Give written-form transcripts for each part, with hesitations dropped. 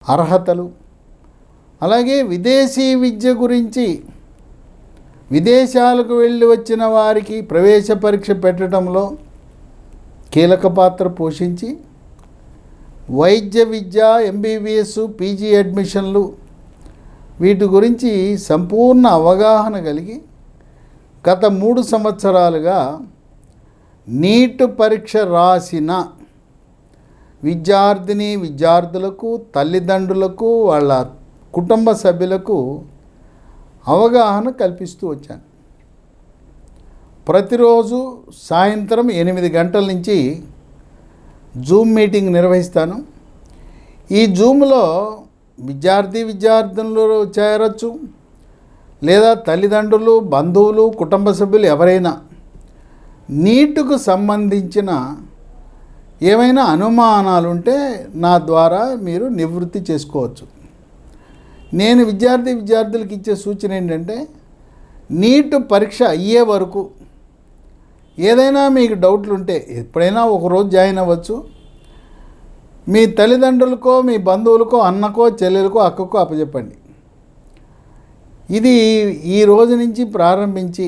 అర్హతలు, అలాగే విదేశీ విద్య గురించి విదేశాలకు వెళ్ళి వచ్చిన వారికి ప్రవేశ పరీక్ష పెట్టడంలో కీలక పాత్ర పోషించి వైద్య విద్య, ఎంబీబీఎస్, పీజీ అడ్మిషన్లు వీటి గురించి సంపూర్ణ అవగాహన కలిగి గత 3 సంవత్సరాలుగా నీట్ పరీక్ష రాసిన విద్యార్థులకు, తల్లిదండ్రులకు, వాళ్ళ కుటుంబ సభ్యులకు అవగాహన కల్పిస్తూ వచ్చాను. ప్రతిరోజు సాయంత్రం 8 గంటల నుంచి జూమ్ మీటింగ్ నిర్వహిస్తాను. ఈ జూమ్లో విద్యార్థులు చేరచ్చు, లేదా తల్లిదండ్రులు, బంధువులు, కుటుంబ సభ్యులు ఎవరైనా నీటుకు సంబంధించిన ఏమైనా అనుమానాలు ఉంటే నా ద్వారా మీరు నివృత్తి చేసుకోవచ్చు. నేను విద్యార్థులకు ఇచ్చే సూచన ఏంటంటే, నీట్ పరీక్ష అయ్యే వరకు ఏదైనా మీకు డౌట్లు ఉంటే ఎప్పుడైనా ఒకరోజు జాయిన్ అవ్వచ్చు. మీ తల్లిదండ్రులకో, మీ బంధువులకో, అన్నకో, చెల్లెలకో, అక్కకో అప్పచెప్పండి. ఇది ఈ రోజు నుంచి ప్రారంభించి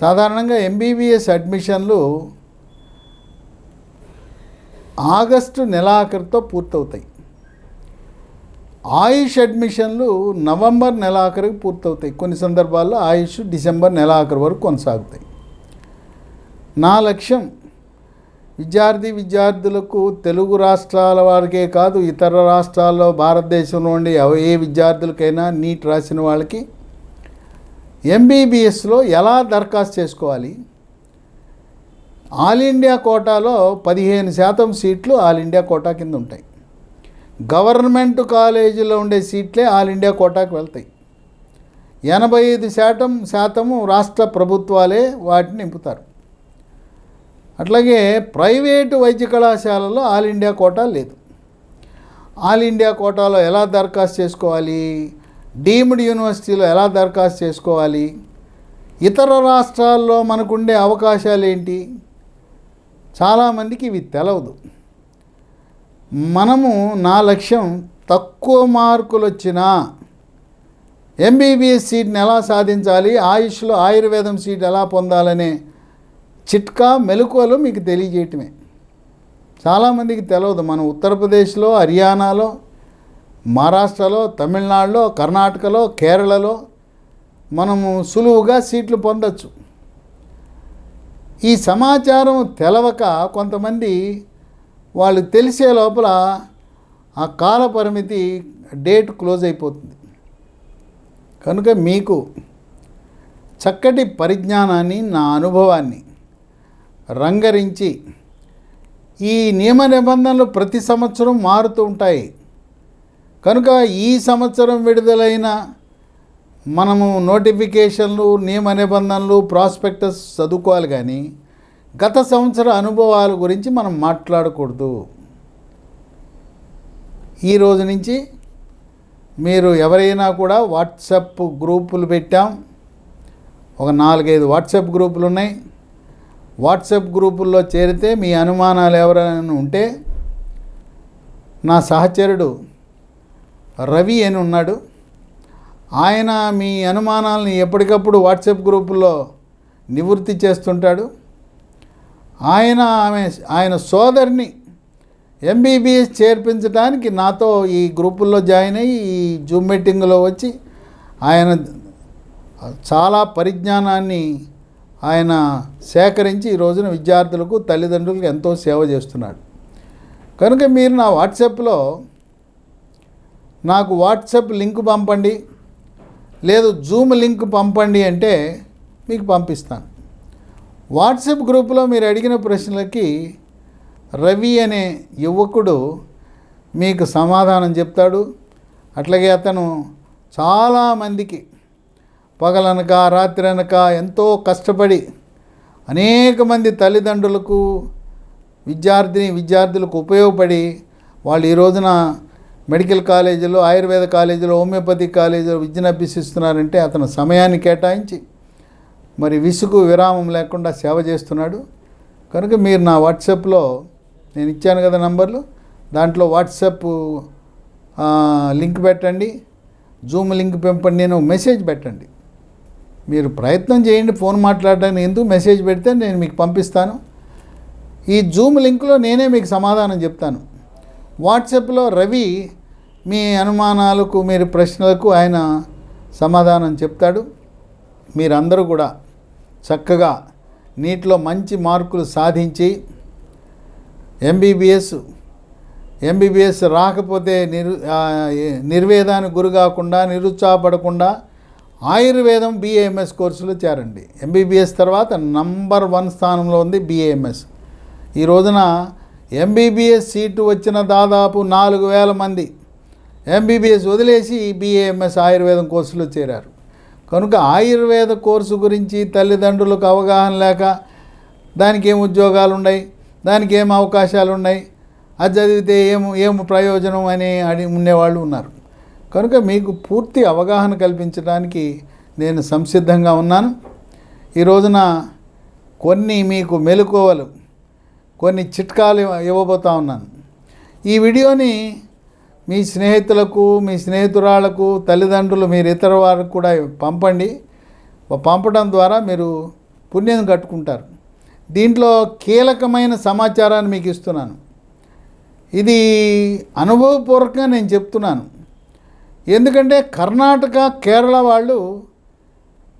సాధారణంగా ఎంబీబీఎస్ అడ్మిషన్లు ఆగస్టు నెలాఖరుతో పూర్తవుతాయి. ఆయుష్ అడ్మిషన్లు నవంబర్ నెలాఖరుకి పూర్తవుతాయి. కొన్ని సందర్భాల్లో ఆయుష్ డిసెంబర్ నెలాఖరు వరకు కొనసాగుతాయి. నా లక్ష్యం విద్యార్థులకు, తెలుగు రాష్ట్రాల వారికే కాదు, ఇతర రాష్ట్రాల్లో భారతదేశంలో ఉండి ఏ విద్యార్థులకైనా నీట్ రాసిన వాళ్ళకి ఎంబీబీఎస్లో ఎలా దరఖాస్తు చేసుకోవాలి. ఆల్ ఇండియా కోటాలో 15% సీట్లు ఆల్ ఇండియా కోటా కింద ఉంటాయి. గవర్నమెంట్ కాలేజీలో ఉండే సీట్లే ఆల్ ఇండియా కోటాకు వెళ్తాయి. 85% రాష్ట్ర ప్రభుత్వాలే వాటిని నింపుతారు. అట్లాగే ప్రైవేటు వైద్య కళాశాలలో ఆల్ ఇండియా కోటా లేదు. ఆల్ ఇండియా కోటాలో ఎలా దరఖాస్తు చేసుకోవాలి, డీమ్డ్ యూనివర్సిటీలో ఎలా దరఖాస్తు చేసుకోవాలి, ఇతర రాష్ట్రాల్లో మనకుండే అవకాశాలు ఏంటి, చాలామందికి ఇవి తెలవదు. నా లక్ష్యం తక్కువ మార్కులు వచ్చినా ఎంబీబీఎస్ సీట్ని ఎలా సాధించాలి, ఆయుష్లో ఆయుర్వేదం సీట్ ఎలా పొందాలనే చిట్కా, మెలకువలు మీకు తెలియజేయటమే. చాలామందికి తెలవదు. మనం ఉత్తరప్రదేశ్లో, హర్యానాలో, మహారాష్ట్రలో, తమిళనాడులో, కర్ణాటకలో, కేరళలో మనము సులువుగా సీట్లు పొందొచ్చు. ఈ సమాచారం తెలవక కొంతమంది వాళ్ళు తెలిసే లోపల ఆ కాల పరిమితి డేట్ క్లోజ్ అయిపోతుంది. కనుక మీకు చక్కటి పరిజ్ఞానాన్ని, నా అనుభవాన్ని రంగరించి ఈ నియమ నిబంధనలు ప్రతి సంవత్సరం మారుతూ ఉంటాయి. కనుక ఈ సంవత్సరం విడుదలైన మనము నోటిఫికేషన్లు, నియమ నిబంధనలు, ప్రాస్పెక్టస్ చదువుకోవాలి, కానీ గత సంవత్సర అనుభవాల గురించి మనం మాట్లాడకూడదు. ఈ రోజు నుంచి మీరు ఎవరైనా కూడా వాట్సాప్ గ్రూపులు పెట్టాం. ఒక 4-5 వాట్సాప్ గ్రూపులు ఉన్నాయి. వాట్సాప్ గ్రూపుల్లో చేరితే మీ అనుమానాలు ఎవరైనా ఉంటే నా సహచరుడు రవి అని ఉన్నాడు. ఆయన మీ అనుమానాలని ఎప్పటికప్పుడు వాట్సాప్ గ్రూపుల్లో నివృత్తి చేస్తుంటాడు. ఆయన సోదరిని ఎంబీబీఎస్ చేర్పించడానికి నాతో ఈ గ్రూపుల్లో జాయిన్ అయ్యి ఈ జూమ్ మీటింగ్లో వచ్చి ఆయన చాలా పరిజ్ఞానాన్ని ఆయన సేకరించి ఈ రోజున విద్యార్థులకు, తల్లిదండ్రులకు ఎంతో సేవ చేస్తున్నాడు. కనుక మీరు నా వాట్సాప్లో నాకు వాట్సాప్ లింక్ పంపండి, లేదు జూమ్ లింక్ పంపండి అంటే మీకు పంపిస్తాను. వాట్సాప్ గ్రూపులో మీరు అడిగిన ప్రశ్నలకి రవి అనే యువకుడు మీకు సమాధానం చెప్తాడు. అట్లాగే అతను చాలామందికి పగలనక రాత్రి అనక ఎంతో కష్టపడి అనేక మంది తల్లిదండ్రులకు, విద్యార్థులకు ఉపయోగపడి వాళ్ళు ఈ రోజున మెడికల్ కాలేజీలో, ఆయుర్వేద కాలేజీలో, హోమియోపతి కాలేజీలో విద్యను అభ్యసిస్తున్నారంటే అతను సమయాన్ని కేటాయించి మరి విసుగు విరామం లేకుండా సేవ చేస్తున్నాడు. కనుక మీరు నా వాట్సాప్లో నేను ఇచ్చాను కదా నంబర్లు, దాంట్లో వాట్సాప్ లింక్ పెట్టండి, జూమ్ లింక్ పంపండి, నేను మెసేజ్ పెట్టండి. మీరు ప్రయత్నం చేయండి ఫోన్ మాట్లాడడానికి, ఎందుకు మెసేజ్ పెడితే నేను మీకు పంపిస్తాను. ఈ జూమ్ లింక్లో నేనే మీకు సమాధానం చెప్తాను. వాట్సాప్లో రవి మీ అనుమానాలకు, మీరు ప్రశ్నలకు ఆయన సమాధానం చెప్తాడు. మీరందరూ కూడా చక్కగా నీటిలో మంచి మార్కులు సాధించి ఎంబీబీఎస్ రాకపోతే నిర్వేదానికి గురి కాకుండా, నిరుత్సాహపడకుండా ఆయుర్వేదం BAMS కోర్సులో చేరండి. ఎంబీబీఎస్ తర్వాత నంబర్ 1 స్థానంలో ఉంది BAMS. ఈ రోజున ఎంబీబీఎస్ సీటు వచ్చిన దాదాపు 4,000 మంది ఎంబీబీఎస్ వదిలేసి BAMS ఆయుర్వేదం కోర్సులో చేరారు. కనుక ఆయుర్వేద కోర్సు గురించి తల్లిదండ్రులకు అవగాహన లేక దానికి ఏం ఉద్యోగాలు ఉన్నాయి, దానికి ఏం అవకాశాలు ఉన్నాయి, అది చదివితే ఏం ప్రయోజనం అని ఉండేవాళ్ళు ఉన్నారు. కనుక మీకు పూర్తి అవగాహన కల్పించడానికి నేను సంసిద్ధంగా ఉన్నాను. ఈ రోజున కొన్ని మీకు మెలకువలు, కొన్ని చిట్కాలు ఇవ్వబోతా ఉన్నాను. ఈ వీడియోని మీ స్నేహితులకు, మీ స్నేహితురాళ్లకు, తల్లిదండ్రులు, మీరు ఇతర వారికి కూడా పంపండి. పంపడం ద్వారా మీరు పుణ్యం కట్టుకుంటారు. దీంట్లో కీలకమైన సమాచారాన్ని మీకు ఇస్తున్నాను. ఇది అనుభవపూర్వకంగా నేను చెప్తున్నాను. ఎందుకంటే కర్ణాటక, కేరళ వాళ్ళు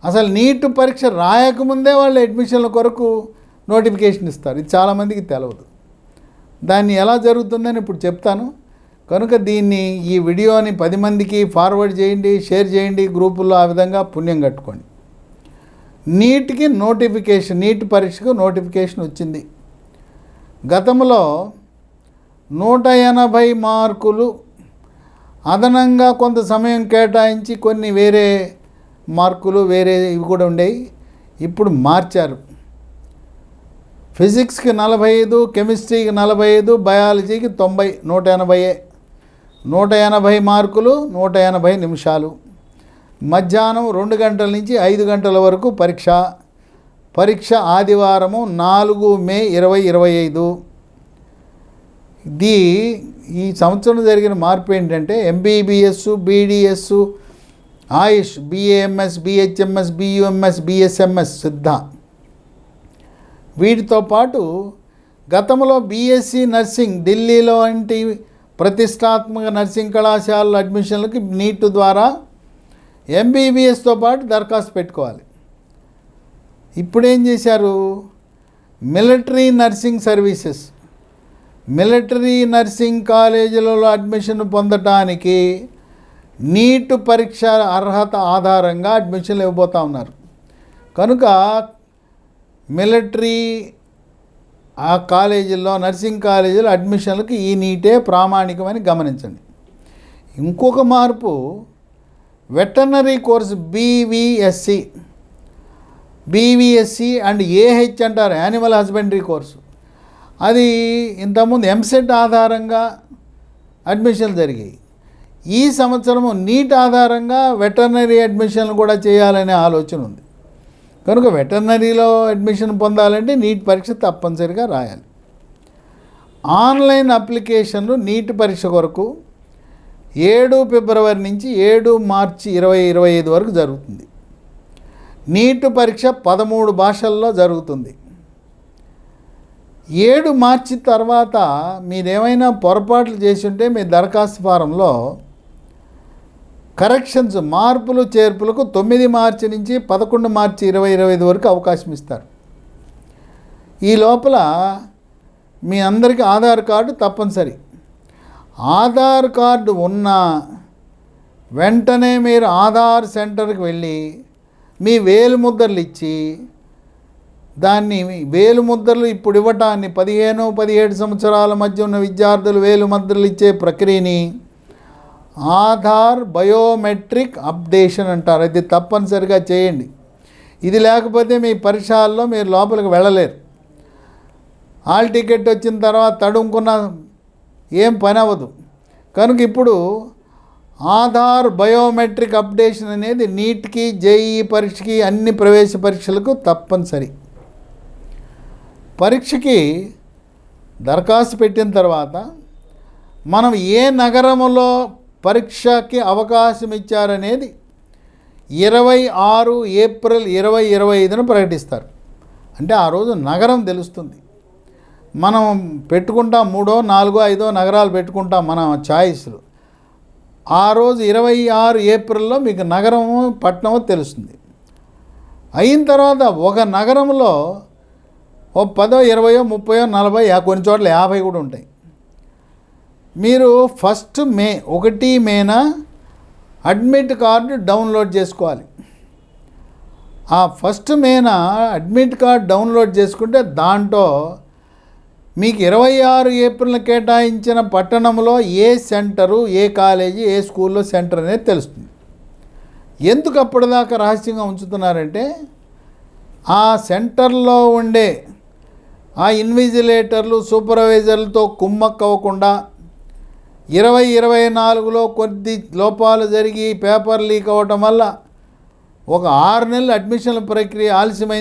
అసలు నీట్ పరీక్ష రాయకముందే వాళ్ళు అడ్మిషన్ల కొరకు నోటిఫికేషన్ ఇస్తారు. ఇది చాలామందికి తెలియదు. దాన్ని ఎలా జరుగుతుందని ఇప్పుడు చెప్తాను. కనుక ఈ వీడియోని 10 మందికి ఫార్వర్డ్ చేయండి, షేర్ చేయండి గ్రూపుల్లో. ఆ విధంగా పుణ్యం కట్టుకోండి. నీట్ పరీక్షకు నోటిఫికేషన్ వచ్చింది. గతంలో 180 మార్కులు అదనంగా కొంత సమయం కేటాయించి కొన్ని వేరే మార్కులు ఇవి కూడా ఉండేవి. ఇప్పుడు మార్చారు. ఫిజిక్స్కి 45, కెమిస్ట్రీకి 45, బయాలజీకి 90, 180 మార్కులు, 180 నిమిషాలు. మధ్యాహ్నం 2 గంటల నుంచి 5 గంటల వరకు పరీక్ష ఆదివారము 4 మే 2025. ఈ సంవత్సరం జరిగిన మార్పు ఏంటంటే MBBS, BDS, ఆయుష్, BAMS, BHMS, BUMS, BSMS, సిద్ధ, వీటితో పాటు గతంలో BSc నర్సింగ్ ఢిల్లీలో వంటి ప్రతిష్టాత్మక నర్సింగ్ కళాశాలల అడ్మిషన్లకి నీట్ ద్వారా MBBSతో పాటు దరఖాస్తు పెట్టుకోవాలి. ఇప్పుడేం చేశారు, మిలిటరీ నర్సింగ్ కాలేజీలలో అడ్మిషన్ పొందటానికి నీట్ పరీక్ష అర్హత ఆధారంగా అడ్మిషన్లు ఇవ్వబోతూ ఉన్నారు. కనుక మిలిటరీ నర్సింగ్ కాలేజీలో అడ్మిషన్లకు ఈ నీటే ప్రామాణికమని గమనించండి. ఇంకొక మార్పు, veterinary course BVSC and AH అంటారు, యానిమల్ హస్బెండరీ కోర్సు. అది ఇంతకుముందు ఎంసెట్ ఆధారంగా అడ్మిషన్లు జరిగాయి. ఈ సంవత్సరము నీట్ ఆధారంగా వెటర్నరీ అడ్మిషన్లు కూడా చేయాలనే ఆలోచన ఉంది. కనుక వెటర్నరీలో అడ్మిషన్ పొందాలంటే నీట్ పరీక్ష తప్పనిసరిగా రాయాలి. ఆన్లైన్ అప్లికేషన్లు నీట్ పరీక్ష కొరకు 7 ఫిబ్రవరి నుంచి 7 మార్చి 2025 వరకు జరుగుతుంది. నీట్ పరీక్ష 13 భాషల్లో జరుగుతుంది. 7 మార్చి తర్వాత మీరేమైనా పొరపాట్లు చేసి ఉంటే మీ దరఖాస్తు ఫారంలో కరెక్షన్స్, మార్పులు చేర్పులకు 9 మార్చి నుంచి 11 మార్చి 2025 వరకు అవకాశం ఇస్తారు. ఈ లోపల మీ అందరికీ ఆధార్ కార్డు తప్పనిసరి. ఆధార్ కార్డు ఉన్న వెంటనే మీరు ఆధార్ సెంటర్కి వెళ్ళి మీ వేలిముద్రలు ఇచ్చి, దాన్ని వేలిముద్రలు ఇప్పుడు ఇవ్వటాన్ని 15-17 సంవత్సరాల మధ్య ఉన్న విద్యార్థులు వేలిముద్రలు ఇచ్చే ప్రక్రియని ఆధార్ బయోమెట్రిక్ అప్డేషన్ అంటారు. అది తప్పనిసరిగా చేయండి. ఇది లేకపోతే మీ పరీక్షల్లో మీరు లోపలికి వెళ్ళలేరు. హాల్ టికెట్ వచ్చిన తర్వాత తడుముకున్న ఏం పని అవ్వదు. కనుక ఇప్పుడు ఆధార్ బయోమెట్రిక్ అప్డేషన్ అనేది నీట్కి, JEE పరీక్షకి, అన్ని ప్రవేశ పరీక్షలకు తప్పనిసరి. పరీక్షకి దరఖాస్తు పెట్టిన తర్వాత మనం ఏ నగరంలో పరీక్షకి అవకాశం ఇచ్చారనేది 26 ఏప్రిల్ 2025 ప్రకటిస్తారు. అంటే ఆ రోజు నగరం తెలుస్తుంది. మనం పెట్టుకుంటాం 3, 4, 5 నగరాలు పెట్టుకుంటాం మన ఛాయిస్లు. ఆ రోజు 26 ఏప్రిల్లో మీకు నగరము పట్టణము తెలుస్తుంది. అయిన తర్వాత ఒక నగరంలో ఓ 10, 20, 30, 40, కొన్ని చోట్ల 50 కూడా ఉంటాయి. మీరు 1 మేన అడ్మిట్ కార్డు డౌన్లోడ్ చేసుకోవాలి. ఆ 1 మేన అడ్మిట్ కార్డు డౌన్లోడ్ చేసుకుంటే దాంట్లో మీకు 26 ఏప్రిల్ కేటాయించిన పట్టణంలో ఏ సెంటరు, ఏ కాలేజీ, ఏ స్కూల్లో సెంటర్ అనేది తెలుస్తుంది. ఎందుకు అప్పటిదాకా రహస్యంగా ఉంచుతున్నారంటే ఆ సెంటర్లో ఉండే ఆ ఇన్విజిలేటర్లు, సూపర్వైజర్లతో కుమ్మక్కవ్వకుండా 2024లో కొద్ది లోపాలు జరిగి పేపర్ లీక్ అవ్వటం వల్ల ఒక 6 నెలలు అడ్మిషన్ల ప్రక్రియ ఆలస్యమైంది.